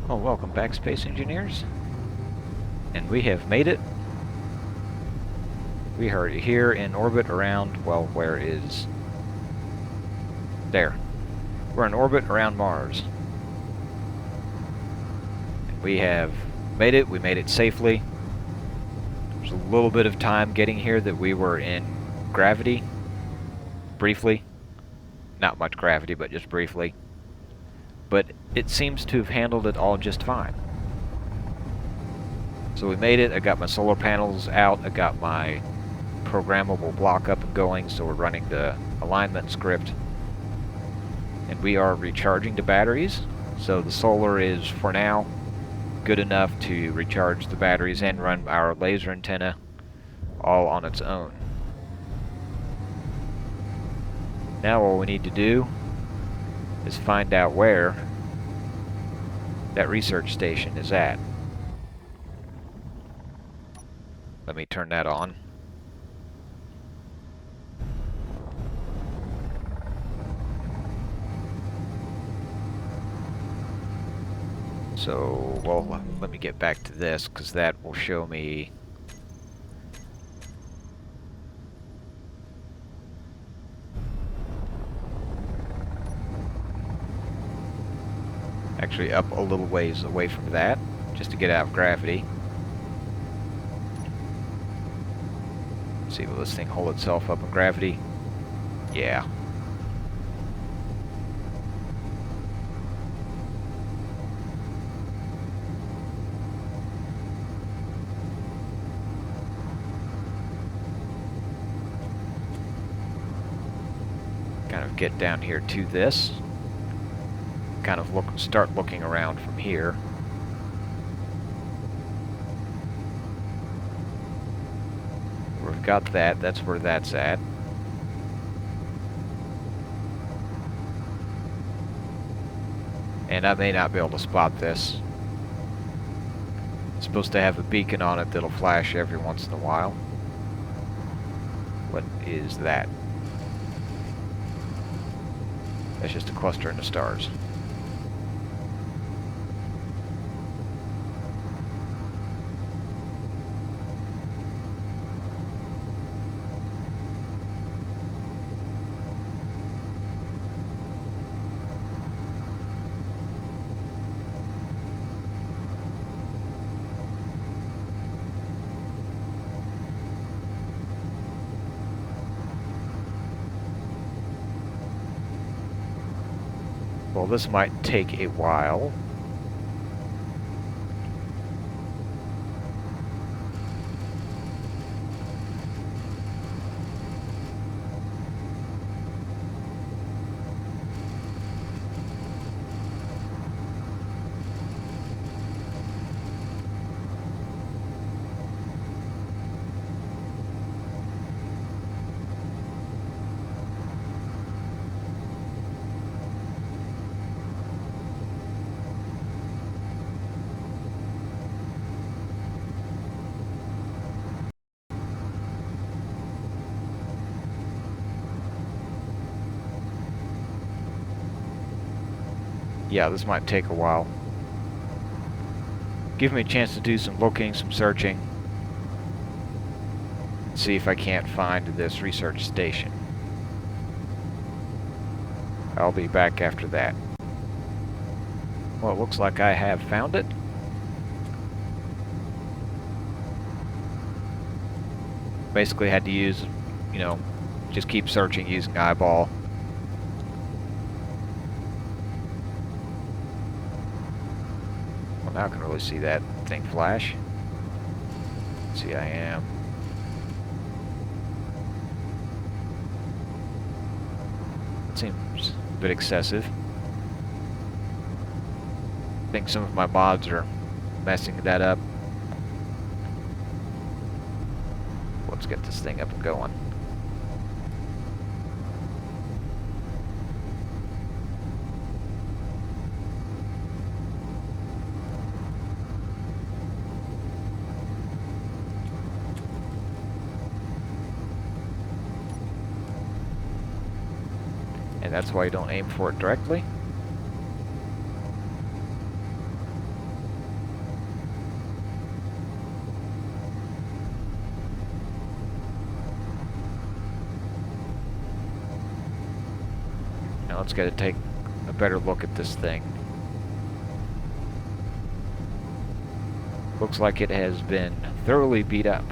Well, welcome back, Space Engineers. And we have made it. We are here in orbit around, well, where is... There. We're in orbit around Mars. And we have made it. We made it safely. There's a little bit of time getting here that we were in gravity. Briefly. Not much gravity, but just briefly. But it seems to have handled it all just fine. So we made it. I got my solar panels out. I got my programmable block up and going, so we're running the alignment script. And we are recharging the batteries. So the solar is, for now, good enough to recharge the batteries and run our laser antenna all on its own. Now all we need to do is find out where that research station is at. Let me turn that on. So, well, let me get back to this, because that will show me... Actually, up a little ways away from that, just to get out of gravity. See, will this thing hold itself up in gravity? Yeah. Kind of get down here to this. Kind of start looking around from here. We've got that. That's where that's at. And I may not be able to spot this. It's supposed to have a beacon on it that'll flash every once in a while. What is that? That's just a cluster in the stars. Well, this might take a while. Yeah, this might take a while. Give me a chance to do some looking, some searching. See if I can't find this research station. I'll be back after that. Well, it looks like I have found it. Basically had to use, just keep searching using eyeball. Well, now I can really see that thing flash. See, I am. It seems a bit excessive. I think some of my mods are messing that up. Let's get this thing up and going. And that's why you don't aim for it directly. let's get to take a better look at this thing. Looks like it has been thoroughly beat up.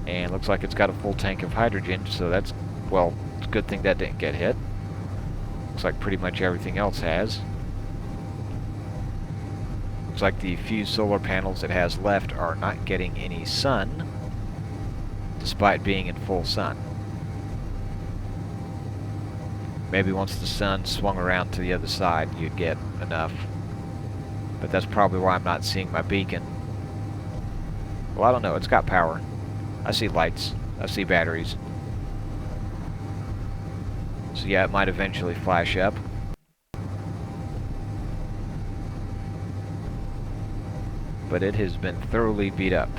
And looks like it's got a full tank of hydrogen, so that's, well, it's a good thing that didn't get hit. Looks like pretty much everything else has. Looks like the few solar panels it has left are not getting any sun, despite being in full sun. Maybe once the sun swung around to the other side, you'd get enough. But that's probably why I'm not seeing my beacon. Well, I don't know. It's got power. I see lights. I see batteries. So yeah, it might eventually flash up. But it has been thoroughly beat up.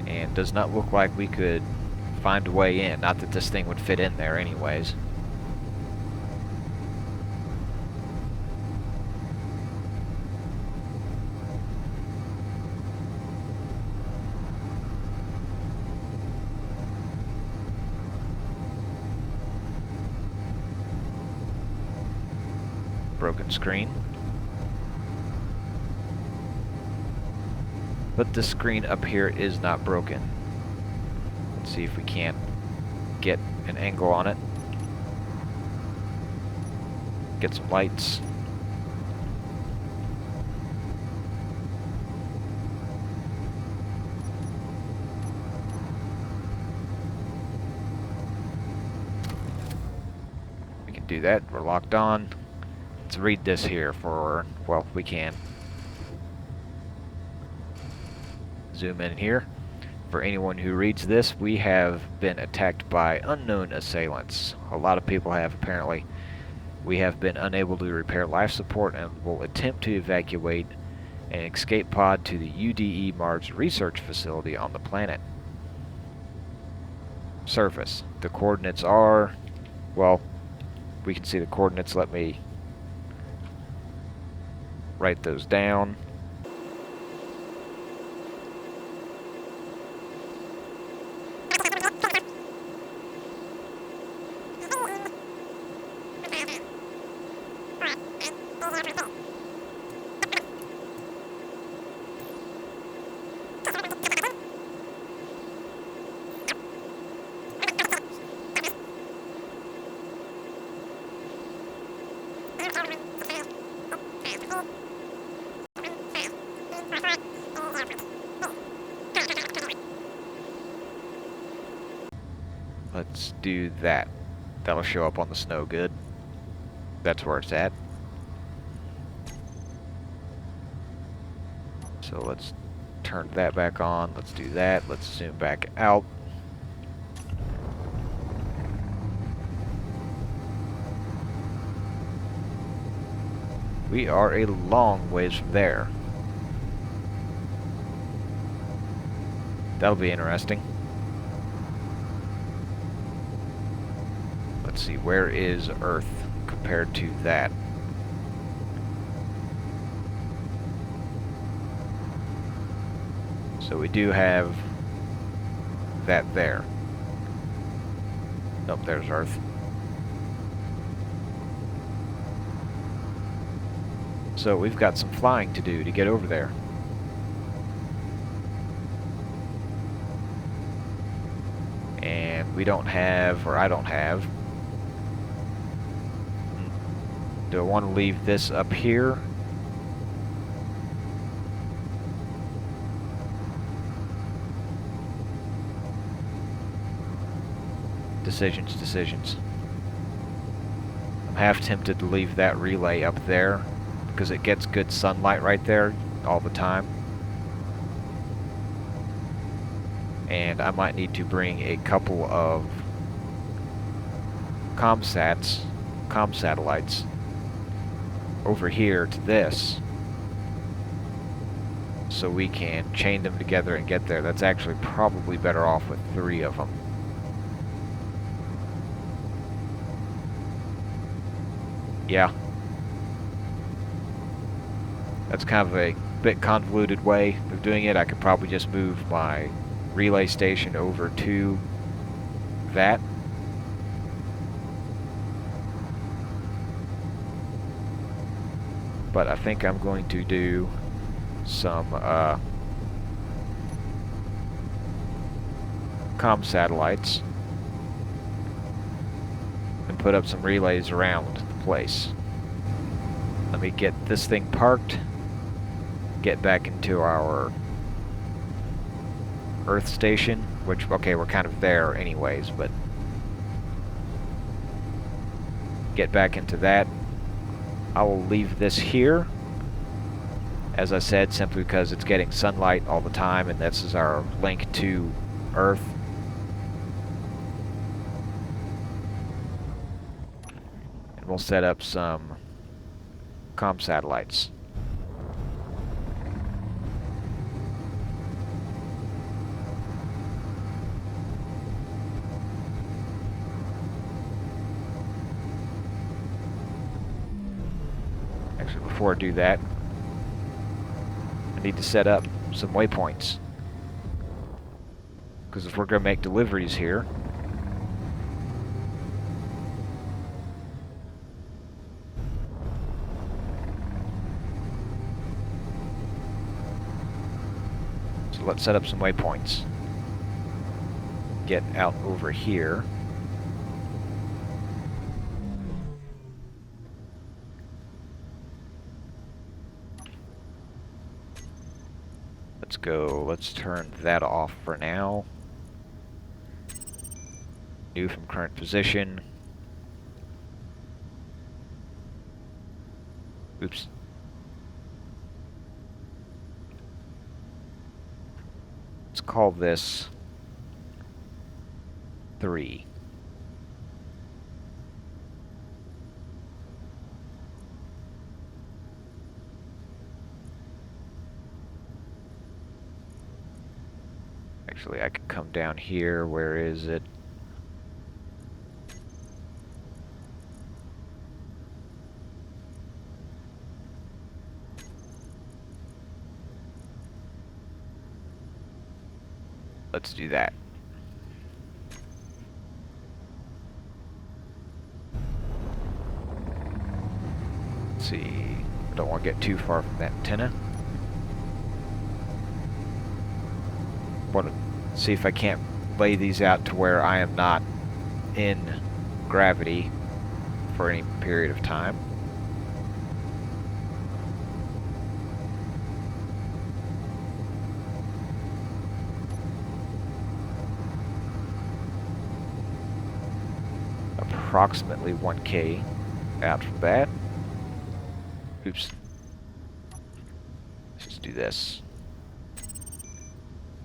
And does not look like we could find a way in. Not that this thing would fit in there anyways. Broken screen. But the screen up here is not broken. Let's see if we can't get an angle on it. Get some lights. We can do that. We're locked on. Let's read this here for, well, we can. Zoom in here. For anyone who reads this, we have been attacked by unknown assailants. A lot of people have, apparently. We have been unable to repair life support and will attempt to evacuate an escape pod to the UDE Mars research facility on the planet. Surface. The coordinates are, well, we can see the coordinates. Let me write those down. Let's do that. That'll show up on the snow good. That's where it's at. So let's turn that back on. Let's do that. Let's zoom back out. We are a long ways from there. That'll be interesting. Let's see, where is Earth compared to that? So we do have that there. Nope, there's Earth. So we've got some flying to do to get over there. And we don't have, or I don't have. Do I want to leave this up here? Decisions. I'm half tempted to leave that relay up there because it gets good sunlight right there all the time. And I might need to bring a couple of comm satellites over here to this so we can chain them together and get there. That's actually probably better off with 3 of them. Yeah. That's kind of a bit convoluted way of doing it. I could probably just move my relay station over to that. But I think I'm going to do some comm satellites and put up some relays around the place. Let me get this thing parked, get back into our Earth station, which, okay, we're kind of there anyways, but get back into that. I will leave this here, as I said, simply because it's getting sunlight all the time, and this is our link to Earth. And we'll set up some comm satellites. Actually, before I do that, I need to set up some waypoints. Because if we're going to make deliveries here, so let's set up some waypoints. Get out over here. Let's go, let's turn that off for now. New from current position. Oops. Let's call this 3. Actually, I could come down here. Where is it? Let's do that. Let's see. I don't want to get too far from that antenna. Want to see if I can't lay these out to where I am not in gravity for any period of time. Approximately 1K out from that. Oops. Let's just do this.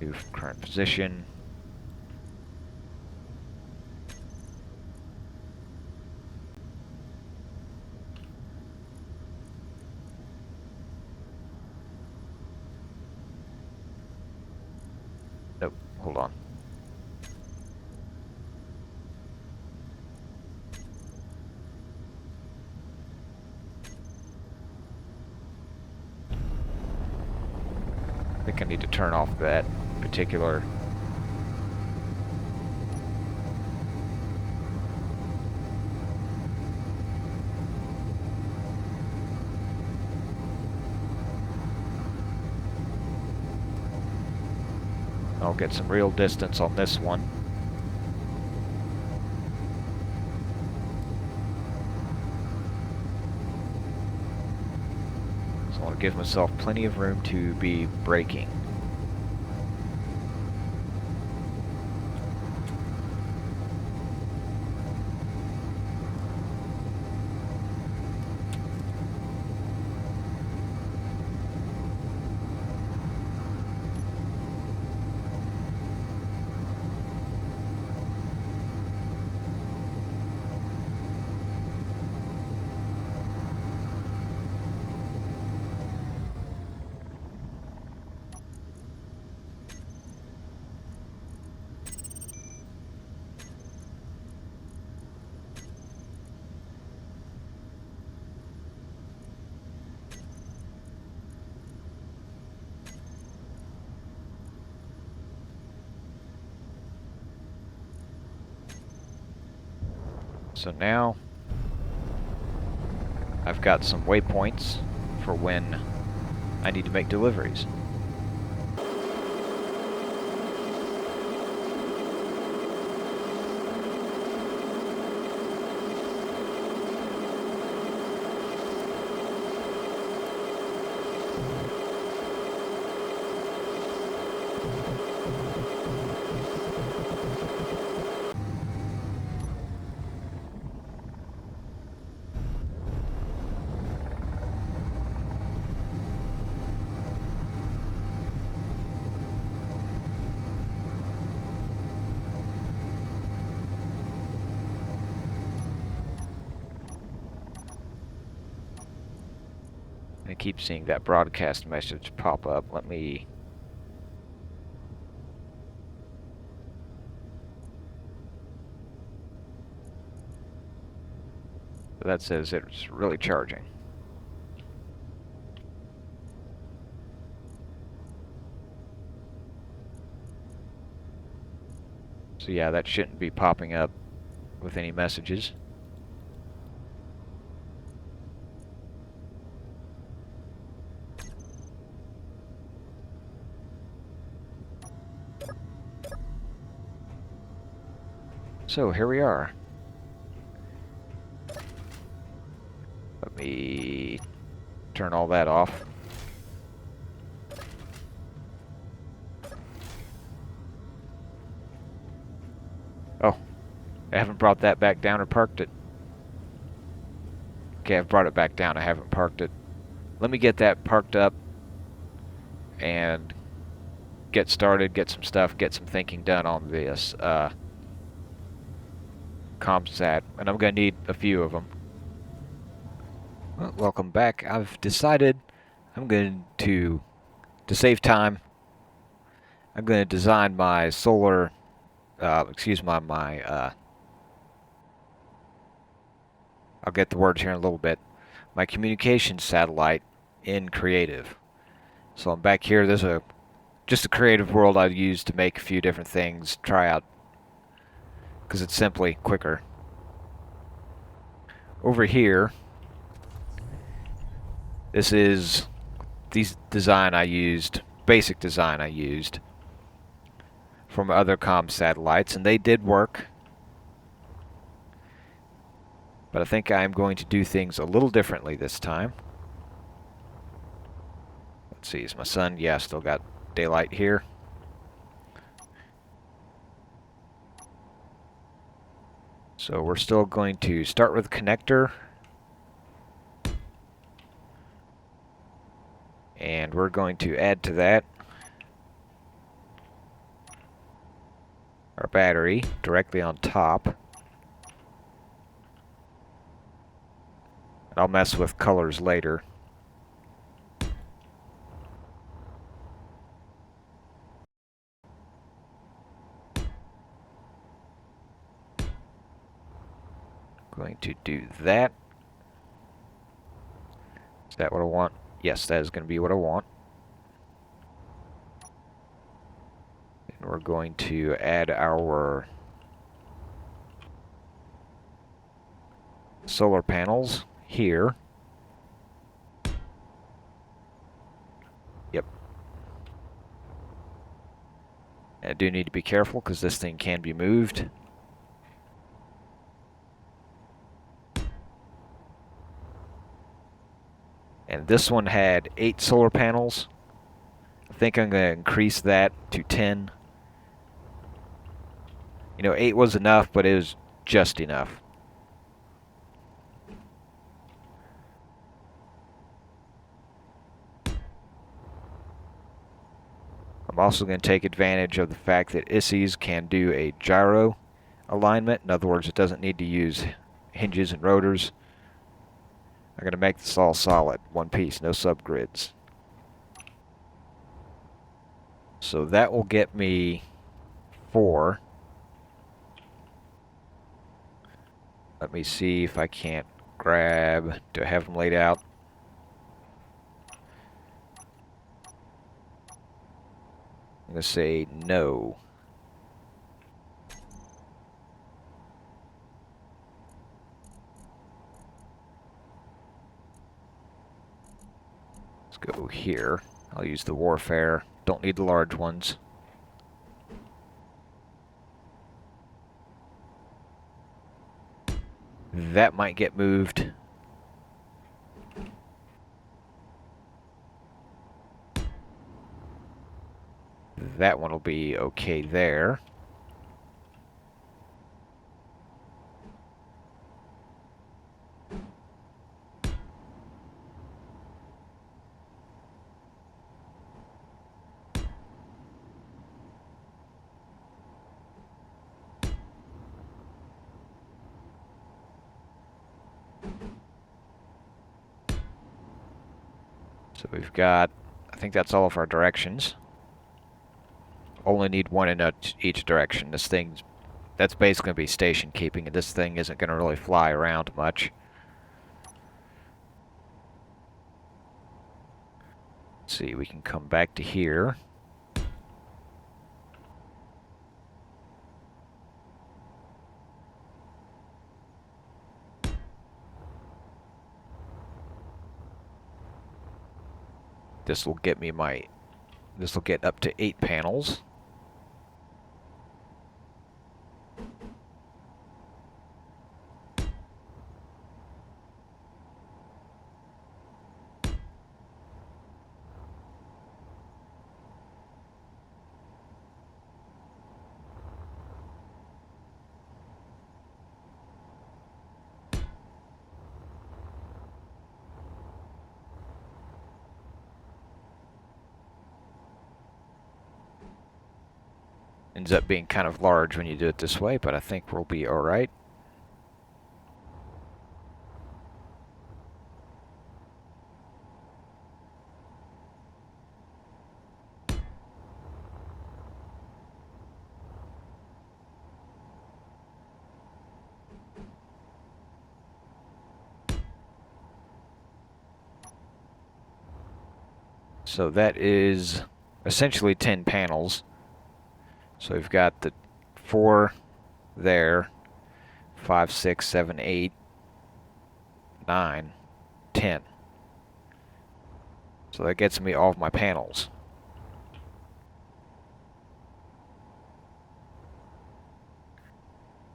Move from current position. Nope, hold on. I think I need to turn off that particular I'll get some real distance on this one. So I want to give myself plenty of room to be braking. So now I've got some waypoints for when I need to make deliveries. I keep seeing that broadcast message pop up. Let me... That says it's really charging. So yeah, that shouldn't be popping up with any messages. So here we are. Let me turn all that off. Oh, I haven't brought that back down or parked it. Okay, I've brought it back down. I haven't parked it. Let me get that parked up and get started, get some stuff, get some thinking done on this ComSat, and I'm going to need a few of them. Well, welcome back. I've decided I'm going to save time, I'm going to design my solar, I'll get the words here in a little bit, my communication satellite in Creative. So I'm back here. There's just a Creative world I've used to make a few different things, try out, because it's simply quicker. Over here, this is the design I used, basic design I used from other comm satellites, and they did work. But I think I'm going to do things a little differently this time. Let's see, is my sun? Yeah, still got daylight here. So we're still going to start with a connector. And we're going to add to that our battery directly on top. And I'll mess with colors later. Going to do that. Is that what I want? Yes, that is going to be what I want. And we're going to add our solar panels here. Yep. And I do need to be careful because this thing can be moved. And this one had 8 solar panels. I think I'm going to increase that to 10. You know, 8 was enough, but it was just enough. I'm also going to take advantage of the fact that ISIs can do a gyro alignment. In other words, it doesn't need to use hinges and rotors. I'm going to make this all solid, one piece, no subgrids. So that will get me 4. Let me see if I can't grab, do I have them laid out? I'm going to say no. here. I'll use the Warfare. Don't need the large ones. That might get moved. That one will be okay there. So we've got, I think that's all of our directions. Only need one in each direction. This thing's, that's basically going to be station keeping, and this thing isn't going to really fly around much. Let's see, we can come back to here. This will get me this will get up to 8 panels. Ends up being kind of large when you do it this way, but I think we'll be all right. So that is essentially 10 panels. So we've got the 4 there, 5, 6, 7, 8, 9, 10. So that gets me all of my panels.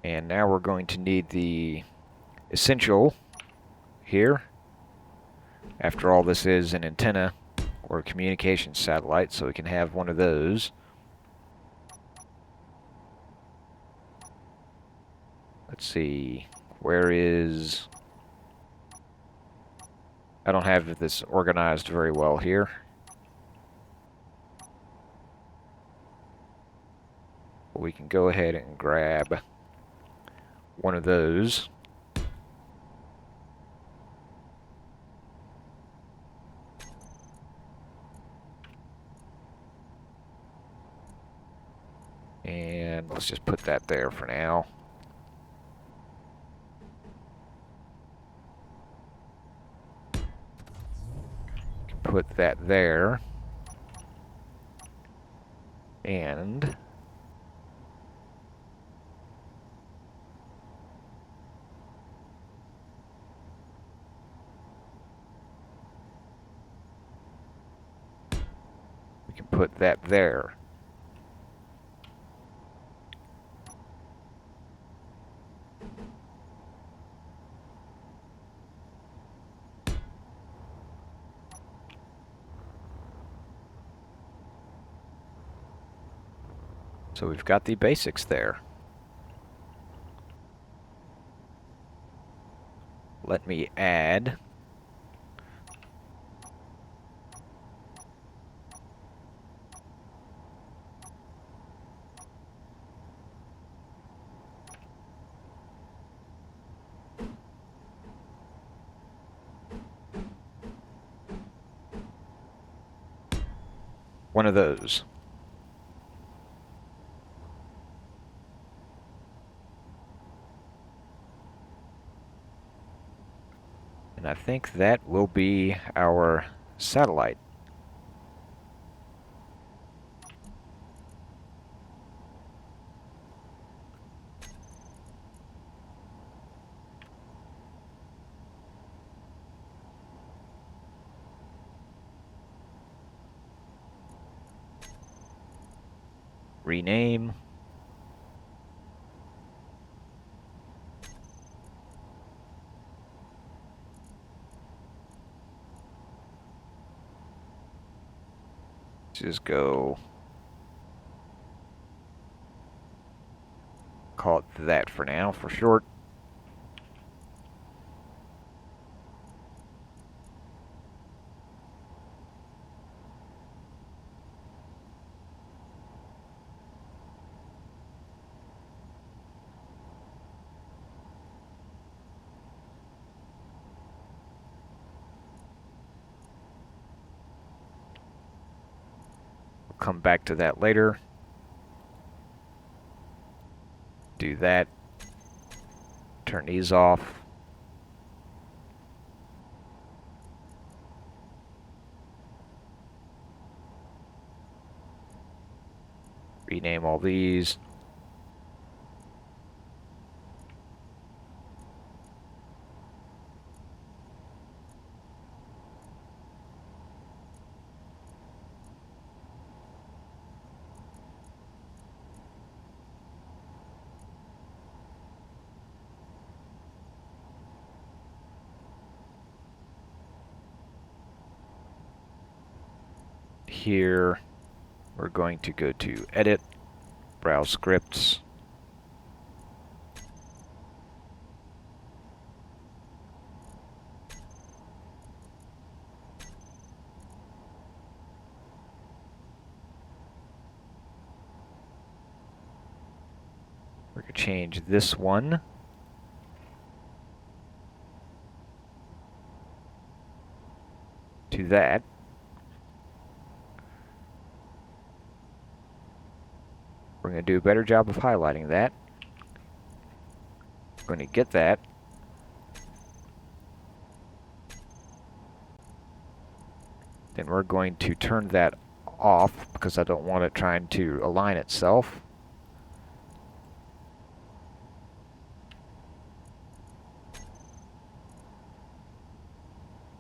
And now we're going to need the essential here. After all, this is an antenna or a communications satellite, so we can have one of those. Let's see, where is... I don't have this organized very well here. We can go ahead and grab one of those. And let's just put that there for now. Put that there. And we can put that there. So we've got the basics there. Let me add one of those. And I think that will be our satellite. rename. Just go call it that for now, for short. We'll come back to that later. Do that. Turn these off. Rename all these. Here, we're going to go to Edit, Browse Scripts. We're going to change this one to that. We're going to do a better job of highlighting that. We're going to get that. Then we're going to turn that off because I don't want it trying to align itself.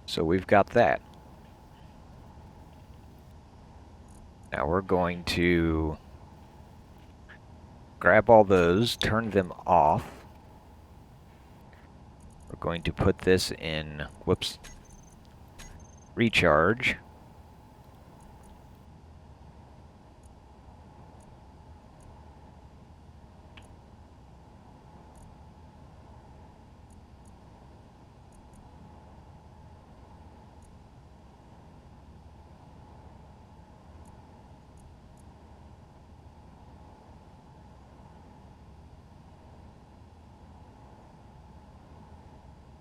So we've got that. Now we're going to grab all those, turn them off. We're going to put this in, whoops, recharge.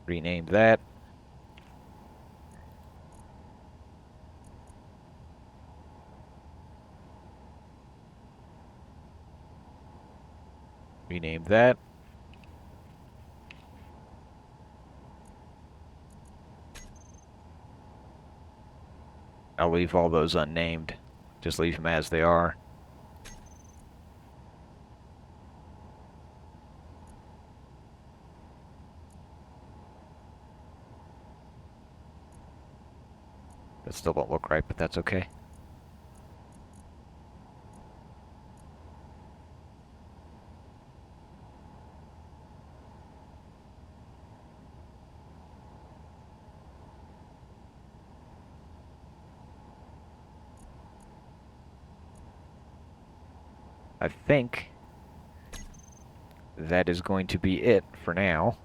Rename that. Rename that. I'll leave all those unnamed. Just leave them as they are. That still don't look right, but that's okay. I think that is going to be it for now.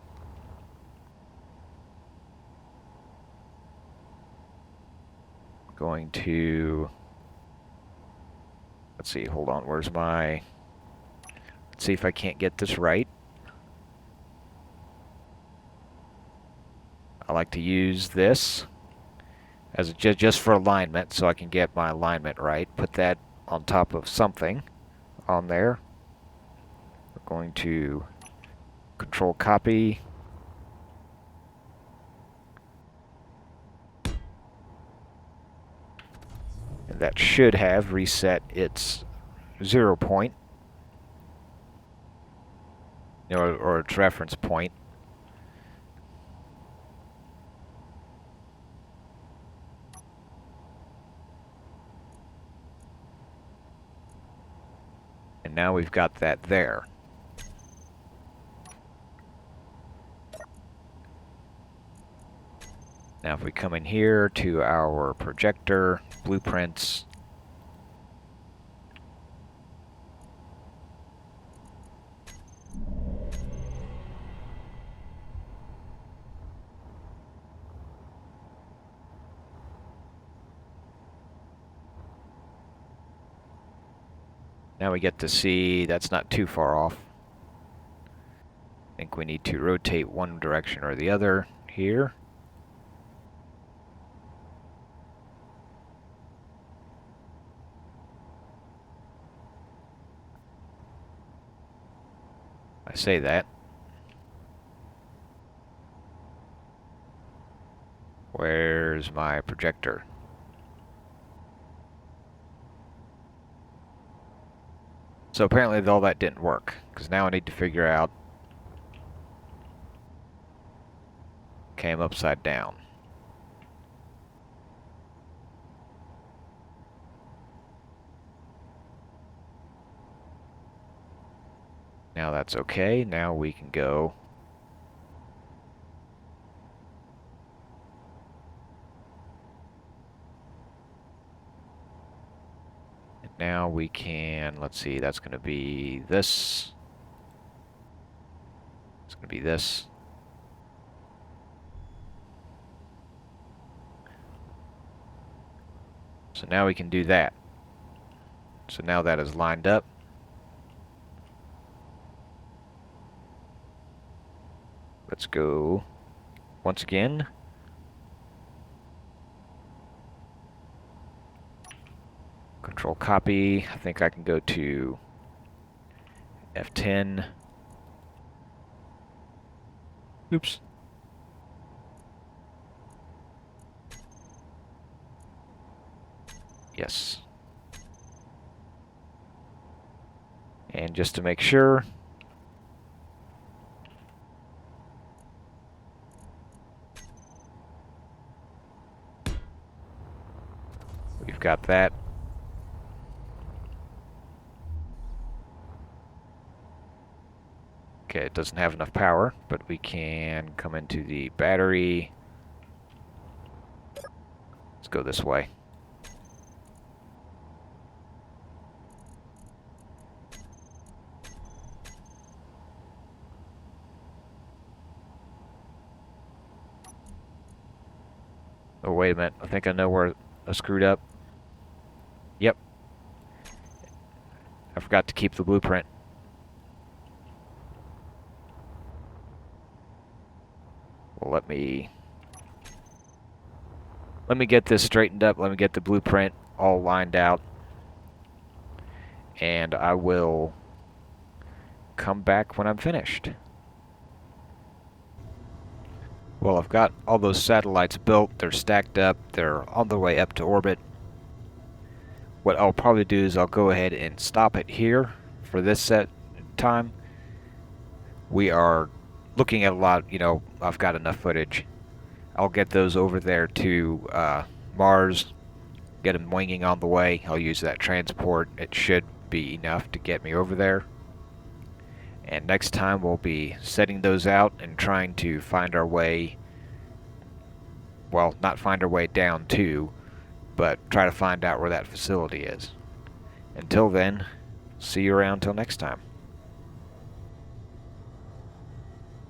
Going to, let's see, hold on, where's my, let's see if I can't get this right. I like to use this as just for alignment so I can get my alignment right. Put that on top of something on there. We're going to Control copy. And that should have reset its 0 point, or its reference point. And now we've got that there. Now if we come in here to our projector, blueprints, now we get to see that's not too far off. I think we need to rotate one direction or the other here. I say that. Where's my projector? So apparently all that didn't work, because now I need to figure out. Came upside down. Now that's okay. Now we can go. And now we can, let's see, that's going to be this. It's going to be this. So now we can do that. So now that is lined up. Let's go once again. Control copy. I think I can go to F10. Oops. Yes. And just to make sure, we've got that. Okay, it doesn't have enough power, but we can come into the battery. Let's go this way. Oh, wait a minute. I think I know where I screwed up. Yep. I forgot to keep the blueprint. Well, let me get this straightened up. Let me get the blueprint all lined out. And I will come back when I'm finished. Well, I've got all those satellites built. They're stacked up. They're on their way up to orbit. What I'll probably do is I'll go ahead and stop it here for this set time. We are looking at a lot, I've got enough footage. I'll get those over there to Mars, get them winging on the way. I'll use that transport. It should be enough to get me over there. And next time we'll be setting those out and trying to find our way, well, not find our way down to, but try to find out where that facility is. Until then, see you around till next time.